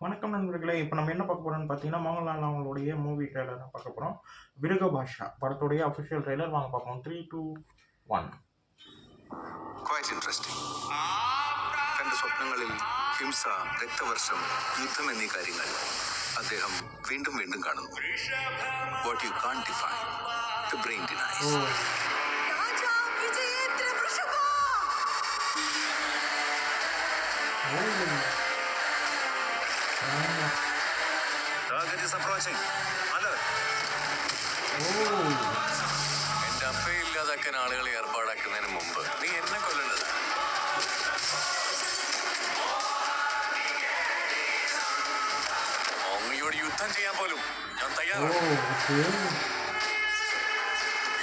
வணக்கம் நண்பர்களே! இப்ப நம்ம என்ன பார்க்க போறோம்ன்னு பார்த்தீங்கன்னா, மோகன்லால் அவங்களுடைய மூவி ட்ரெய்லர் தான் பார்க்க போறோம். விருகபாஷா படத்துடைய அஃபிஷியல் ட்ரெய்லர் வாங்க பார்ப்போம். 3, 2, 1. Quite interesting. തന്റെ സ്വപ്നങ്ങളിൽ ഹിംസ, രക്തവർഷം, യുദ്ധം എന്നീ കാര്യങ്ങൾ അദ്ദേഹം വീണ്ടും വീണ്ടും കാണുന്നു. What you can define the brain denies. Target is approaching. Alert. എന്റെ അപ്പയില്ലാതാക്കാൻ ആളുകളെ ഏർപ്പാടാക്കുന്നതിന് മുമ്പ് നീ എന്നെ കൊല്ലേണ്ടത്. അങ്ങയോട് യുദ്ധം ചെയ്യാൻ പോലും ഞാൻ തയ്യാറാണ്.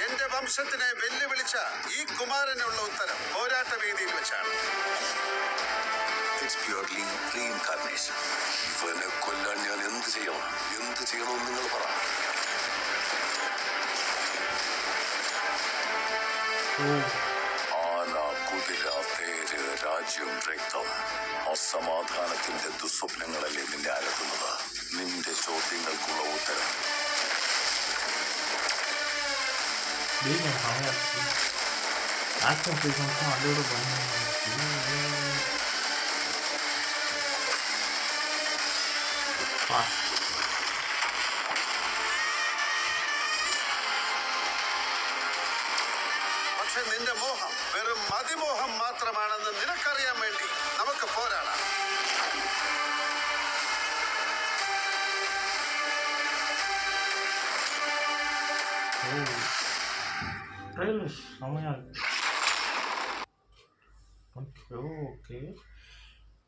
എന്റെ വംശത്തിനെ വെല്ലുവിളിച്ച ഈ കുമാരനുള്ള ഉത്തരം പോരാട്ട വേദിയിൽ വെച്ചാണ്. It's purely reincarnation. ഇവനെ കൊല്ലാൻ ഞാൻ എന്ത് ചെയ്യണമെന്ന് നിങ്ങൾ പറ. ആന, കുതിര, തേര്, രാജ്യം, രക്തം, അസമാധാനത്തിന്റെ ദുസ്വപ്നങ്ങളല്ലേ നിന്നെ അലട്ടുന്നത്. നിന്റെ ചോദ്യങ്ങൾക്കുള്ള ഉത്തരം പക്ഷെ നിന്റെ മോഹം വെറും അതിമോഹം മാത്രമാണെന്ന് നിനക്കറിയാൻ വേണ്ടി നമുക്ക് പോരാടാം. ட்ரெய்லர் செம்மையா இருக்கு. ஓகே.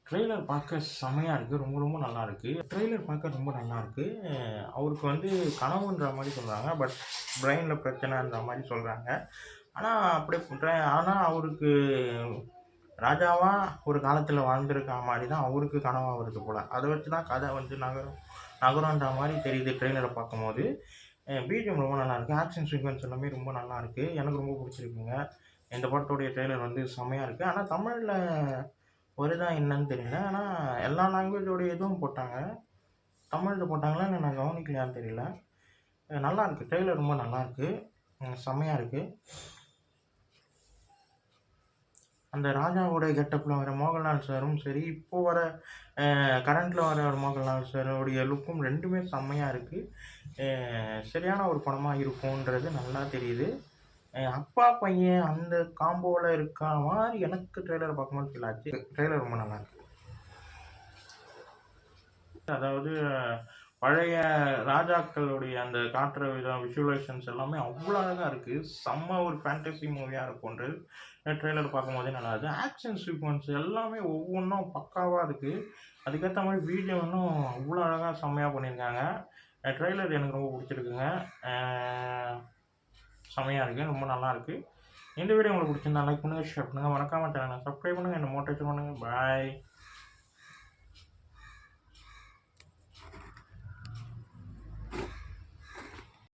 ட்ரெய்லர் பார்க்க செம்மையா இருக்கு. ரொம்ப ரொம்ப நல்லா இருக்கு. ட்ரெய்லர் பார்க்க ரொம்ப நல்லா இருக்கு. அவருக்கு வந்து கனவுன்ற மாதிரி சொல்றாங்க. பட் பிரெயின்ல பிரச்சனைன்ற மாதிரி சொல்றாங்க. ஆனா அவருக்கு ராஜாவா ஒரு காலத்துல வாழ்ந்திருக்க மாதிரி தான் அவருக்கு கனவா வருது போல. அதை வச்சு தான் கதை வந்து நகரன்ற மாதிரி தெரியுது ட்ரெய்லரை பார்க்கும்போது. பிஜிஎம் ரொம்ப நல்லா இருக்கு. ஆக்ஷன் சீக்வன்ஸ் எல்லாமே ரொம்ப நல்லா இருக்கு. எனக்கு ரொம்ப பிடிச்சிருக்குங்க. இந்த படத்துடைய ட்ரெய்லர் வந்து செம்மையா இருக்கு. ஆனா தமிழ்ல வருதா என்னன்னு தெரியல. ஆனா எல்லா லாங்குவேஜோடைய இதுவும் போட்டாங்க. தமிழ்ல போட்டாங்களா இல்லை நான் கவனிக்கலையான்னு தெரியல. நல்லா இருக்கு. ட்ரெய்லர் ரொம்ப நல்லா இருக்கு. செம்மையா இருக்கு. அந்த ராஜாவோட கெட்டப்பில் வர மோகன்லால் சாரும் சரி, இப்போ வர கரண்ட்டில் வர மோகன்லால் சாரோடைய லுக்கும் ரெண்டுமே செம்மையாக இருக்குது. சரியான ஒரு படமாக இருக்கும்ன்றது நல்லா தெரியுது. அப்பா பையன் அந்த காம்போவில் இருக்கா மாதிரி எனக்கு ட்ரெய்லர் பார்க்கும்போது ஃபீல் ஆச்சு. ட்ரெய்லர் ரொம்ப நல்லா இருக்கு. அதாவது பழைய ராஜாக்களுடைய அந்த காட்டுற விதம், விஷுவலைசேஷன்ஸ் எல்லாமே அவ்வளோ அழகாக இருக்குது. செம்ம ஒரு ஃபேண்டசி மூவியாக இருக்கும்ன்றது ட்ரெய்லர் பார்க்கும்போதே நல்லா இருக்குது. ஆக்ஷன் சீக்வன்ஸ் எல்லாமே ஒவ்வொன்றும் பக்காவாக இருக்குது. அதுக்கேற்ற மாதிரி வீடியோவும் அவ்வளோ அழகாக செம்மையாக பண்ணியிருக்காங்க. ட்ரெய்லர் எனக்கு ரொம்ப பிடிச்சிருக்குங்க. செம்மையாக இருக்குது. ரொம்ப நல்லா இருக்குது. இந்த வீடியோ உங்களுக்கு பிடிச்சிருந்தா லைக் பண்ணுங்கள், ஷேர் பண்ணுங்கள், மறக்காமல் சேனலை சப்ஸ்கிரைப் பண்ணுங்கள், என்னை மோட்டிவேட் பண்ணுங்கள். பாய்.